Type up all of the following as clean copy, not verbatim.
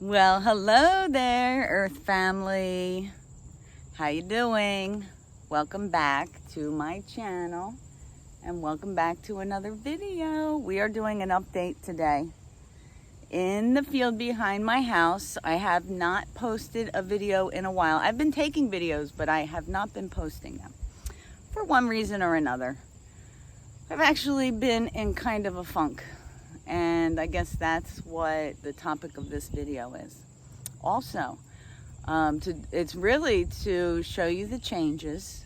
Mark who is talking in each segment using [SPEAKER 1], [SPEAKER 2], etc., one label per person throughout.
[SPEAKER 1] Well, hello there, Earth family. How you doing? Welcome back to my channel and welcome back to another video. We are doing an update today. In the field behind my house, I have not posted a video in a while. I've been taking videos, but I have not been posting them for one reason or another. I've actually been in kind of a funk. And I guess that's what the topic of this video is. Also, it's really to show you the changes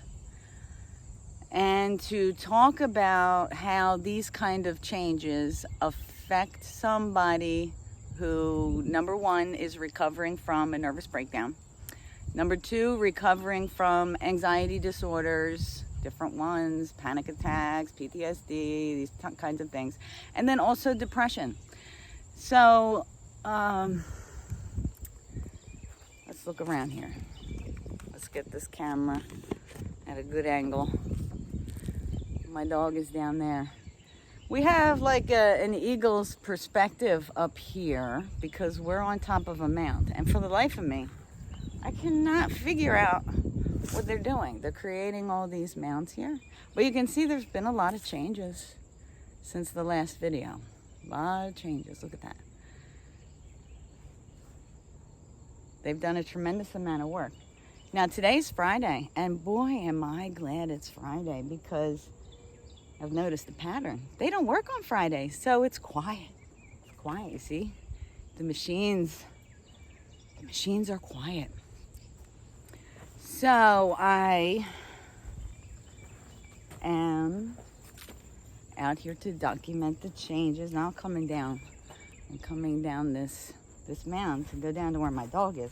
[SPEAKER 1] and to talk about how these kind of changes affect somebody who, number one, is recovering from a nervous breakdown. Number two, recovering from anxiety disorders, different ones, panic attacks, PTSD, these kinds of things. And then also depression. So, let's look around here. Let's get this camera at a good angle. My dog is down there. We have like an eagle's perspective up here because we're on top of a mound. And for the life of me, I cannot figure out what they're doing. They're creating all these mounds here. But you can see there's been a lot of changes since the last video. A lot of changes. Look at that. They've done a tremendous amount of work. Now today's Friday, and boy am I glad it's Friday because I've noticed a pattern. They don't work on Fridays, so it's quiet. It's quiet, you see? The machines are quiet. So I am out here to document the changes. Now I'm coming down this mound to go down to where my dog is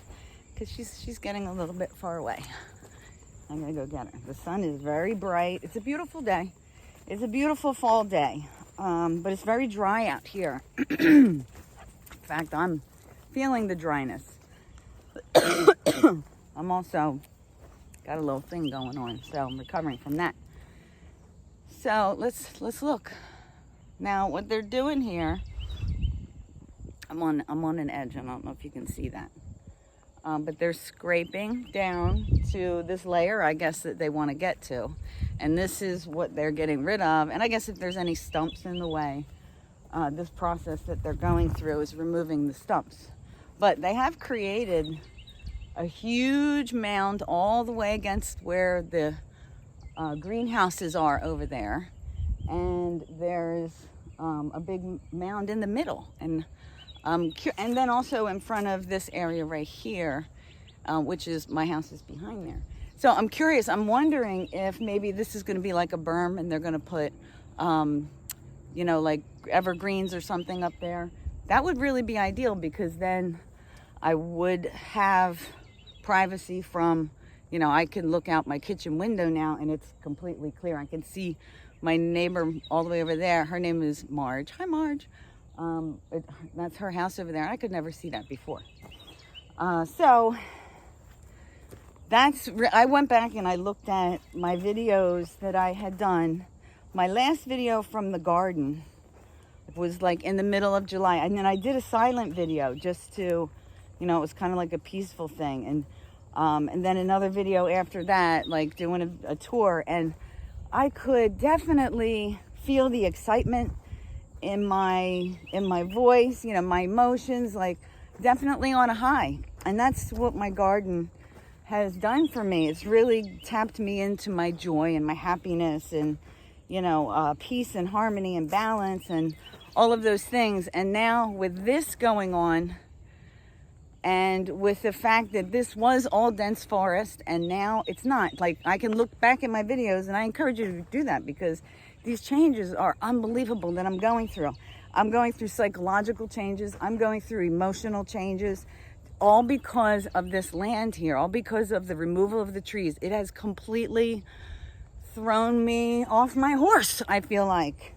[SPEAKER 1] because she's getting a little bit far away. I'm gonna go get her. The sun is very bright. It's a beautiful day. It's a beautiful fall day, but it's very dry out here. In fact, I'm feeling the dryness. I'm also got a little thing going on, so I'm recovering from that. So let's look. Now what they're doing here, I'm on an edge. I don't know if you can see that. But they're scraping down to this layer, I guess, that they want to get to. And this is what they're getting rid of. And I guess if there's any stumps in the way, this process that they're going through is removing the stumps. But they have created a huge mound all the way against where the greenhouses are over there. And there's a big mound in the middle. And then also in front of this area right here, which is my house is behind there. So I'm curious, I'm wondering if maybe this is going to be like a berm and they're going to put, like evergreens or something up there. That would really be ideal because then I would have privacy from, I can look out my kitchen window now and it's completely clear. I can see my neighbor all the way over there. Her name is Marge. Hi, Marge. That's her house over there. I could never see that before. So I went back and I looked at my videos that I had done. My last video from the garden was like in the middle of July. And then I did a silent video just to, it was kind of like a peaceful thing. And then another video after that, like doing a tour. And I could definitely feel the excitement in my voice, my emotions, like definitely on a high. And that's what my garden has done for me. It's really tapped me into my joy and my happiness and, peace and harmony and balance and all of those things. And now with this going on, and with the fact that this was all dense forest and now it's not, like I can look back at my videos and I encourage you to do that because these changes are unbelievable that I'm going through. I'm going through psychological changes. I'm going through emotional changes, all because of this land here, all because of the removal of the trees. It has completely thrown me off my horse, I feel like.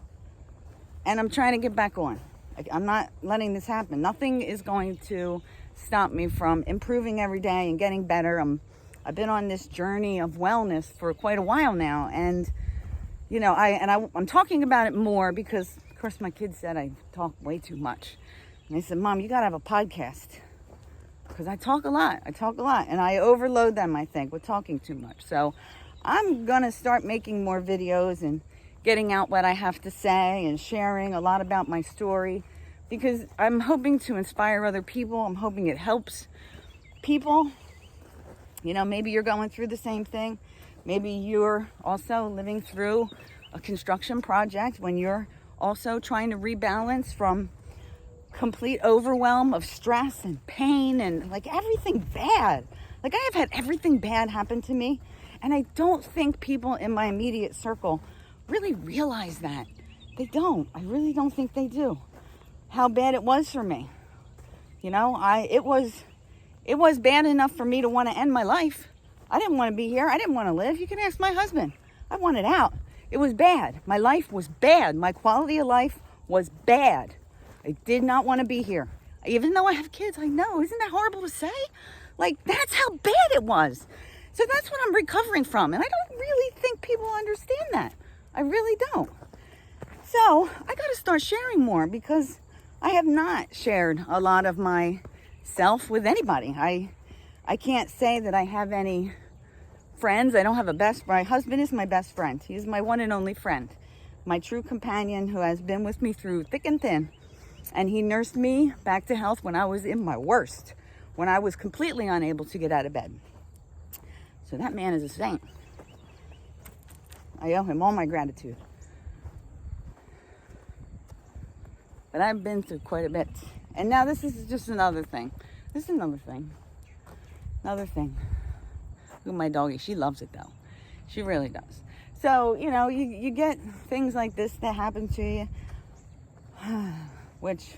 [SPEAKER 1] And I'm trying to get back on. I'm not letting this happen. Nothing is going to stop me from improving every day and getting better. I've been on this journey of wellness for quite a while now. And I'm talking about it more because, of course, my kids said I talk way too much. And they said, Mom, you got to have a podcast. because I talk a lot, and I overload them, I think, with talking too much. So I'm going to start making more videos and getting out what I have to say and sharing a lot about my story, because I'm hoping to inspire other people. I'm hoping it helps people. You know, maybe you're going through the same thing. Maybe you're also living through a construction project when you're also trying to rebalance from complete overwhelm of stress and pain and like everything bad. Like I have had everything bad happen to me, and I don't think people in my immediate circle really realize that. They don't. I really don't think they do. How bad it was for me. You know, it was bad enough for me to want to end my life. I didn't want to be here. I didn't want to live. You can ask my husband. I wanted out. It was bad. My life was bad. My quality of life was bad. I did not want to be here. Even though I have kids, I know. Isn't that horrible to say? Like, that's how bad it was. So that's what I'm recovering from. And I don't really think people understand that. I really don't. So I got to start sharing more, because I have not shared a lot of myself with anybody. I can't say that I have any friends. I don't have a best friend. My husband is my best friend. He is my one and only friend. My true companion who has been with me through thick and thin. And he nursed me back to health when I was in my worst, when I was completely unable to get out of bed. So that man is a saint. I owe him all my gratitude. But I've been through quite a bit. And now this is just another thing. This is another thing. Another thing. Look at my doggie. She loves it though. She really does. So, you know, you get things like this that happen to you. Which,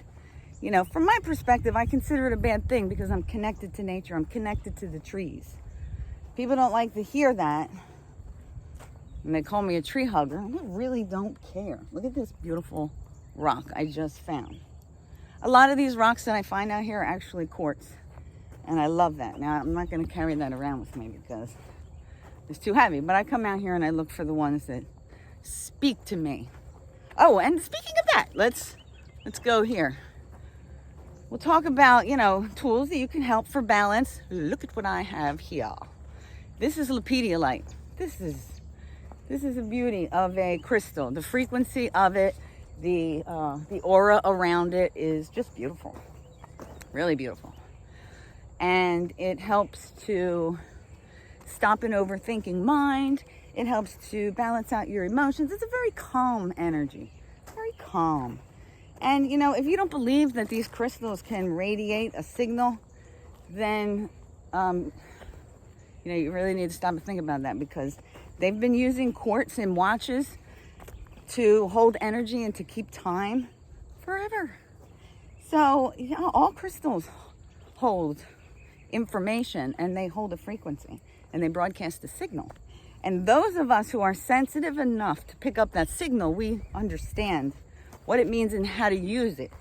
[SPEAKER 1] you know, from my perspective, I consider it a bad thing, because I'm connected to nature. I'm connected to the trees. People don't like to hear that. And they call me a tree hugger. I really don't care. Look at this beautiful rock I just found. A lot of these rocks that I find out here are actually quartz. And I love that. Now, I'm not going to carry that around with me because it's too heavy. But I come out here and I look for the ones that speak to me. Oh, and speaking of that, let's go here. We'll talk about, you know, tools that you can help for balance. Look at what I have here. This is lepidolite. This is a beauty of a crystal. The frequency of it, the aura around it is just beautiful. Really beautiful. And it helps to stop an overthinking mind. It helps to balance out your emotions. It's a very calm energy. Very calm. And, you know, if you don't believe that these crystals can radiate a signal, then, you know, you really need to stop and think about that, because they've been using quartz in watches to hold energy and to keep time forever. So, you know, all crystals hold information, and they hold a frequency, and they broadcast a signal. And those of us who are sensitive enough to pick up that signal, we understand what it means and how to use it.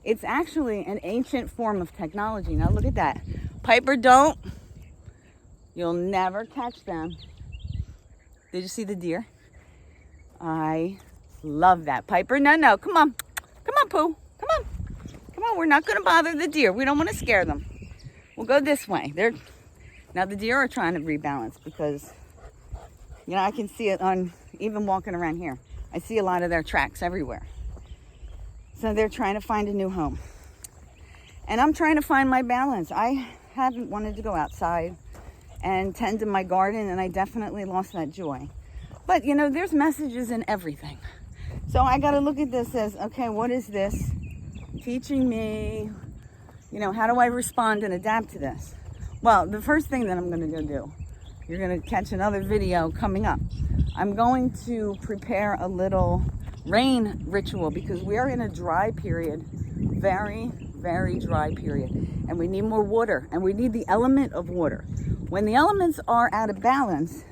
[SPEAKER 1] It's actually an ancient form of technology. Now look at that. Piper, don't. You'll never catch them. Did you see the deer? I love that. Piper, no. Come on. Come on, Pooh. Come on. Come on, we're not going to bother the deer. We don't want to scare them. We'll go this way. Now the deer are trying to rebalance, because, you know, I can see it on, even walking around here. I see a lot of their tracks everywhere. So they're trying to find a new home. And I'm trying to find my balance. I haven't wanted to go outside and tend to my garden, and I definitely lost that joy. But, you know, there's messages in everything. So I got to look at this as, okay, what is this teaching me? You know, how do I respond and adapt to this? Well, the first thing that I'm going to go do, you're going to catch another video coming up. I'm going to prepare a little rain ritual, because we are in a dry period, very, very dry period, and we need more water, and we need the element of water. When the elements are out of balance,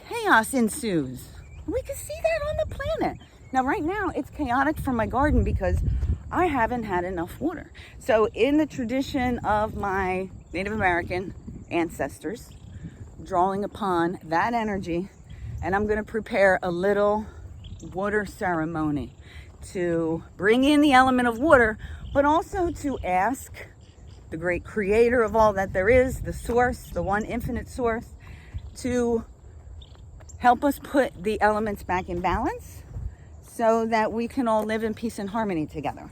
[SPEAKER 1] chaos ensues. We can see that on the planet. Now, right now, it's chaotic for my garden because I haven't had enough water. So in the tradition of my Native American ancestors, drawing upon that energy, and I'm going to prepare a little water ceremony to bring in the element of water, but also to ask the the great creator of all that there is, the source, the one infinite source, to help us put the elements back in balance so that we can all live in peace and harmony together.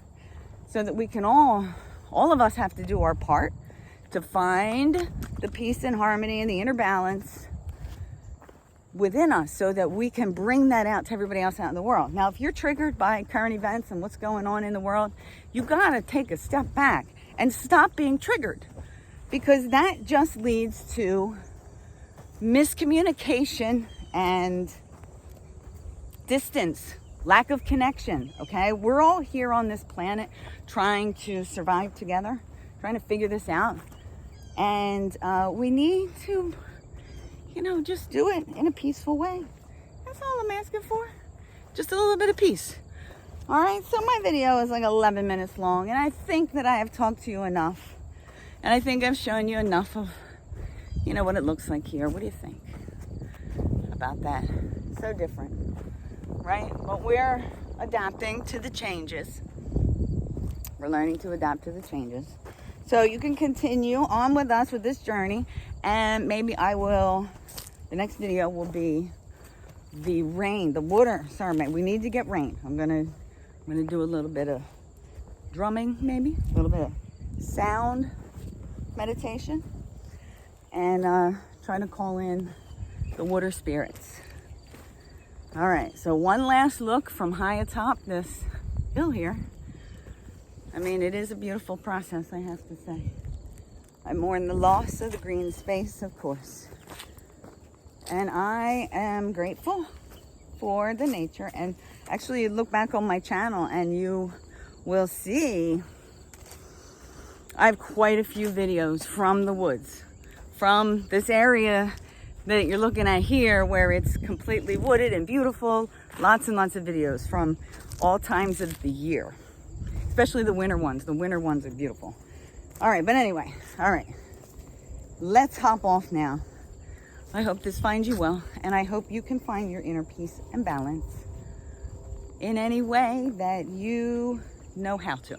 [SPEAKER 1] So that we can all of us have to do our part to find the peace and harmony and the inner balance within us so that we can bring that out to everybody else out in the world. Now, if you're triggered by current events and what's going on in the world, you gotta take a step back and stop being triggered, because that just leads to miscommunication and distance, lack of connection, okay? We're all here on this planet trying to survive together, trying to figure this out. And we need to, just do it in a peaceful way. That's all I'm asking for. Just a little bit of peace. All right, so my video is like 11 minutes long, and I think that I have talked to you enough. And I think I've shown you enough of, what it looks like here. What do you think about that? So different, right? But we're adapting to the changes. We're learning to adapt to the changes. So you can continue on with us with this journey, and maybe the next video will be the rain, the water ceremony. We need to get rain. I'm gonna do a little bit of drumming, maybe a little bit of sound meditation, and try to call in the water spirits. All right, so one last look from high atop this hill here. I mean, it is a beautiful process, I have to say. I mourn the loss of the green space, of course. And I am grateful for the nature. And actually, look back on my channel and you will see I have quite a few videos from the woods, from this area that you're looking at here, where it's completely wooded and beautiful. Lots and lots of videos from all times of the year, especially the winter ones. The winter ones are beautiful. All right, but anyway, all right, let's hop off now. I hope this finds you well, and I hope you can find your inner peace and balance in any way that you know how to.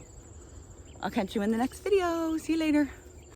[SPEAKER 1] I'll catch you in the next video. See you later.